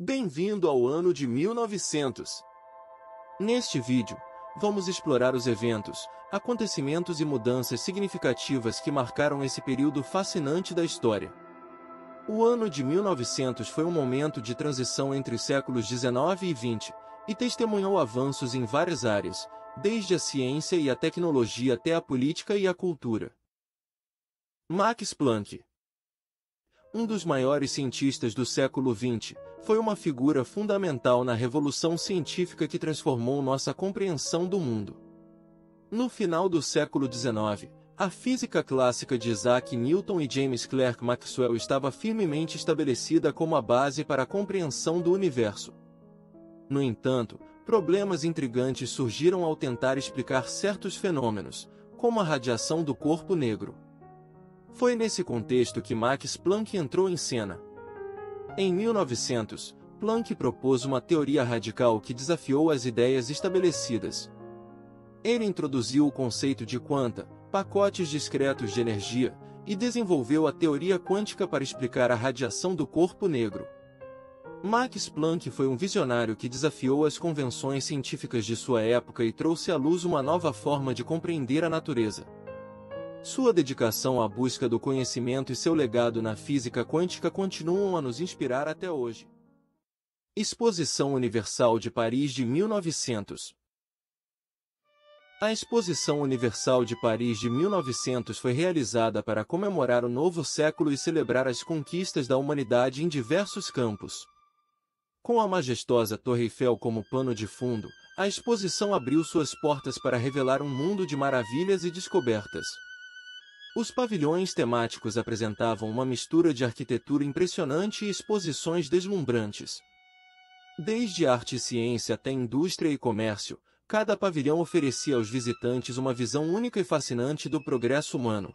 Bem-vindo ao ano de 1900. Neste vídeo, vamos explorar os eventos, acontecimentos e mudanças significativas que marcaram esse período fascinante da história. O ano de 1900 foi um momento de transição entre os séculos 19 e 20, e testemunhou avanços em várias áreas, desde a ciência e a tecnologia até a política e a cultura. Max Planck, um dos maiores cientistas do século XX, foi uma figura fundamental na revolução científica que transformou nossa compreensão do mundo. No final do século XIX, a física clássica de Isaac Newton e James Clerk Maxwell estava firmemente estabelecida como a base para a compreensão do universo. No entanto, problemas intrigantes surgiram ao tentar explicar certos fenômenos, como a radiação do corpo negro. Foi nesse contexto que Max Planck entrou em cena. Em 1900, Planck propôs uma teoria radical que desafiou as ideias estabelecidas. Ele introduziu o conceito de quanta, pacotes discretos de energia, e desenvolveu a teoria quântica para explicar a radiação do corpo negro. Max Planck foi um visionário que desafiou as convenções científicas de sua época e trouxe à luz uma nova forma de compreender a natureza. Sua dedicação à busca do conhecimento e seu legado na física quântica continuam a nos inspirar até hoje. Exposição Universal de Paris de 1900. A Exposição Universal de Paris de 1900 foi realizada para comemorar o novo século e celebrar as conquistas da humanidade em diversos campos. Com a majestosa Torre Eiffel como pano de fundo, a exposição abriu suas portas para revelar um mundo de maravilhas e descobertas. Os pavilhões temáticos apresentavam uma mistura de arquitetura impressionante e exposições deslumbrantes. Desde arte e ciência até indústria e comércio, cada pavilhão oferecia aos visitantes uma visão única e fascinante do progresso humano.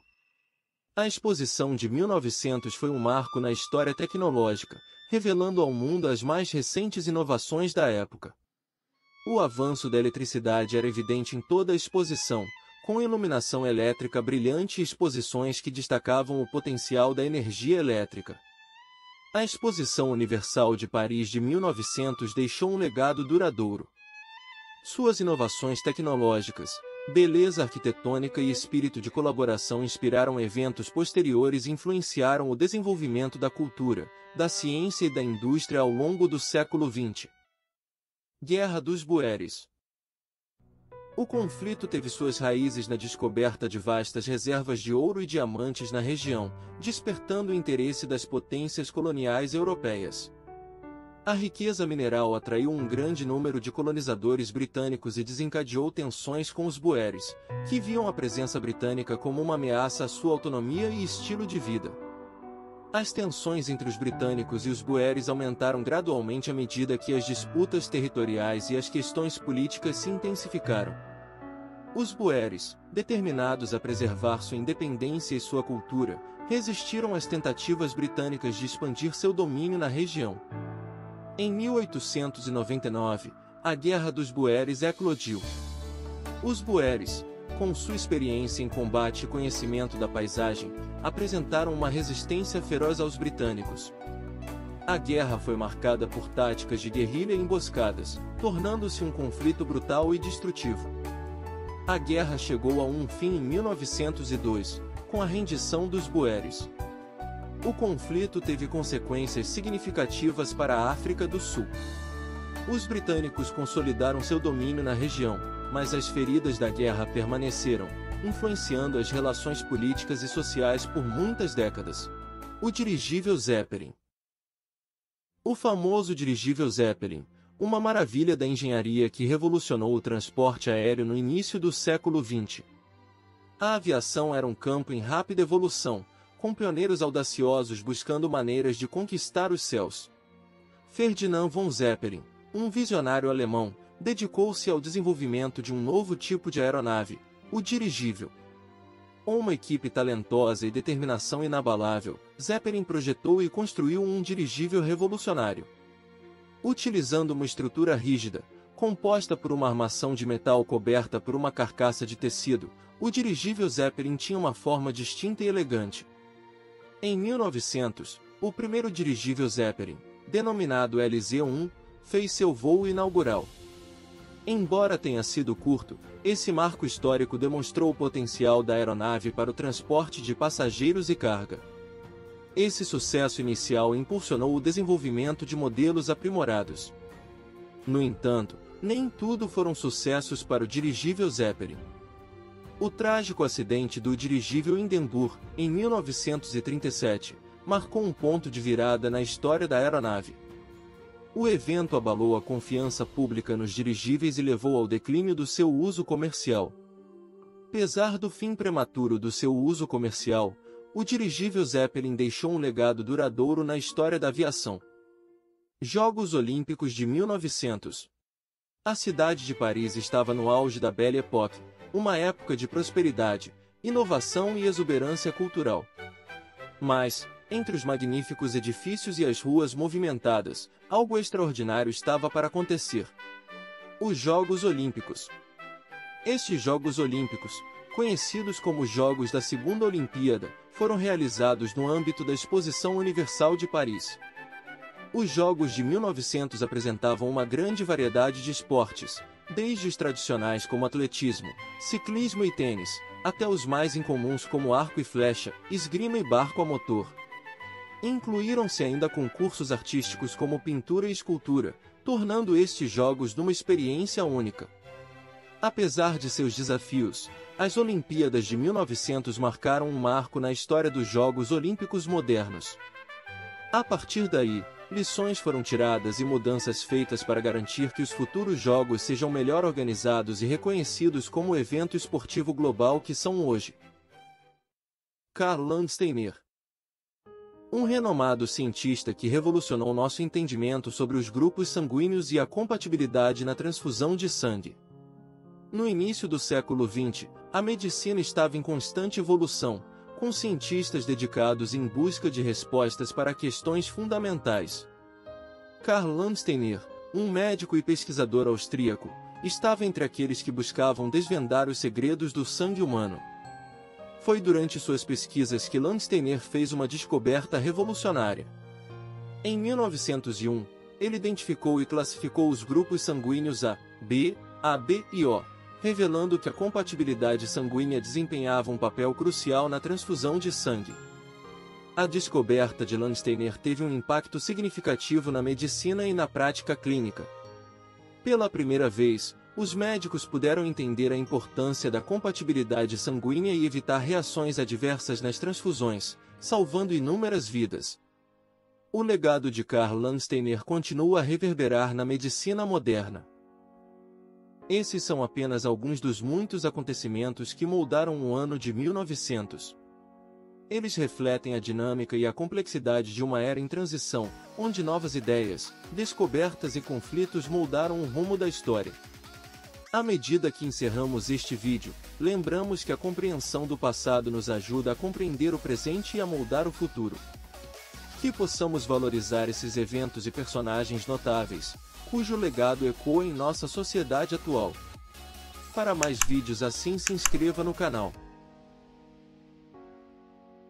A exposição de 1900 foi um marco na história tecnológica, revelando ao mundo as mais recentes inovações da época. O avanço da eletricidade era evidente em toda a exposição, com iluminação elétrica brilhante e exposições que destacavam o potencial da energia elétrica. A Exposição Universal de Paris de 1900 deixou um legado duradouro. Suas inovações tecnológicas, beleza arquitetônica e espírito de colaboração inspiraram eventos posteriores e influenciaram o desenvolvimento da cultura, da ciência e da indústria ao longo do século XX. Guerra dos Boeres. O conflito teve suas raízes na descoberta de vastas reservas de ouro e diamantes na região, despertando o interesse das potências coloniais europeias. A riqueza mineral atraiu um grande número de colonizadores britânicos e desencadeou tensões com os boeres, que viam a presença britânica como uma ameaça à sua autonomia e estilo de vida. As tensões entre os britânicos e os boeres aumentaram gradualmente à medida que as disputas territoriais e as questões políticas se intensificaram. Os boeres, determinados a preservar sua independência e sua cultura, resistiram às tentativas britânicas de expandir seu domínio na região. Em 1899, a Guerra dos Boeres eclodiu. Os boeres, com sua experiência em combate e conhecimento da paisagem, apresentaram uma resistência feroz aos britânicos. A guerra foi marcada por táticas de guerrilha e emboscadas, tornando-se um conflito brutal e destrutivo. A guerra chegou a um fim em 1902, com a rendição dos boeres. O conflito teve consequências significativas para a África do Sul. Os britânicos consolidaram seu domínio na região, mas as feridas da guerra permaneceram, influenciando as relações políticas e sociais por muitas décadas. O dirigível Zeppelin. O famoso dirigível Zeppelin, uma maravilha da engenharia que revolucionou o transporte aéreo no início do século XX. A aviação era um campo em rápida evolução, com pioneiros audaciosos buscando maneiras de conquistar os céus. Ferdinand von Zeppelin, um visionário alemão, dedicou-se ao desenvolvimento de um novo tipo de aeronave, o dirigível. Com uma equipe talentosa e determinação inabalável, Zeppelin projetou e construiu um dirigível revolucionário. Utilizando uma estrutura rígida, composta por uma armação de metal coberta por uma carcaça de tecido, o dirigível Zeppelin tinha uma forma distinta e elegante. Em 1900, o primeiro dirigível Zeppelin, denominado LZ-1, fez seu voo inaugural. Embora tenha sido curto, esse marco histórico demonstrou o potencial da aeronave para o transporte de passageiros e carga. Esse sucesso inicial impulsionou o desenvolvimento de modelos aprimorados. No entanto, nem tudo foram sucessos para o dirigível Zeppelin. O trágico acidente do dirigível Hindenburg, em 1937, marcou um ponto de virada na história da aeronave. O evento abalou a confiança pública nos dirigíveis e levou ao declínio do seu uso comercial. Apesar do fim prematuro do seu uso comercial, o dirigível Zeppelin deixou um legado duradouro na história da aviação. Jogos Olímpicos de 1900. A cidade de Paris estava no auge da Belle Époque, uma época de prosperidade, inovação e exuberância cultural. Mas, entre os magníficos edifícios e as ruas movimentadas, algo extraordinário estava para acontecer. Os Jogos Olímpicos. Estes Jogos Olímpicos, conhecidos como Jogos da Segunda Olimpíada, foram realizados no âmbito da Exposição Universal de Paris. Os Jogos de 1900 apresentavam uma grande variedade de esportes, desde os tradicionais como atletismo, ciclismo e tênis, até os mais incomuns como arco e flecha, esgrima e barco a motor. Incluíram-se ainda concursos artísticos como pintura e escultura, tornando estes jogos numa experiência única. Apesar de seus desafios, as Olimpíadas de 1900 marcaram um marco na história dos Jogos Olímpicos modernos. A partir daí, lições foram tiradas e mudanças feitas para garantir que os futuros Jogos sejam melhor organizados e reconhecidos como o evento esportivo global que são hoje. Karl Landsteiner. Um renomado cientista que revolucionou nosso entendimento sobre os grupos sanguíneos e a compatibilidade na transfusão de sangue. No início do século XX, a medicina estava em constante evolução, com cientistas dedicados em busca de respostas para questões fundamentais. Karl Landsteiner, um médico e pesquisador austríaco, estava entre aqueles que buscavam desvendar os segredos do sangue humano. Foi durante suas pesquisas que Landsteiner fez uma descoberta revolucionária. Em 1901, ele identificou e classificou os grupos sanguíneos A, B, AB e O, revelando que a compatibilidade sanguínea desempenhava um papel crucial na transfusão de sangue. A descoberta de Landsteiner teve um impacto significativo na medicina e na prática clínica. Pela primeira vez, os médicos puderam entender a importância da compatibilidade sanguínea e evitar reações adversas nas transfusões, salvando inúmeras vidas. O legado de Karl Landsteiner continua a reverberar na medicina moderna. Esses são apenas alguns dos muitos acontecimentos que moldaram o ano de 1900. Eles refletem a dinâmica e a complexidade de uma era em transição, onde novas ideias, descobertas e conflitos moldaram o rumo da história. À medida que encerramos este vídeo, lembramos que a compreensão do passado nos ajuda a compreender o presente e a moldar o futuro. Que possamos valorizar esses eventos e personagens notáveis, cujo legado ecoa em nossa sociedade atual. Para mais vídeos assim, se inscreva no canal.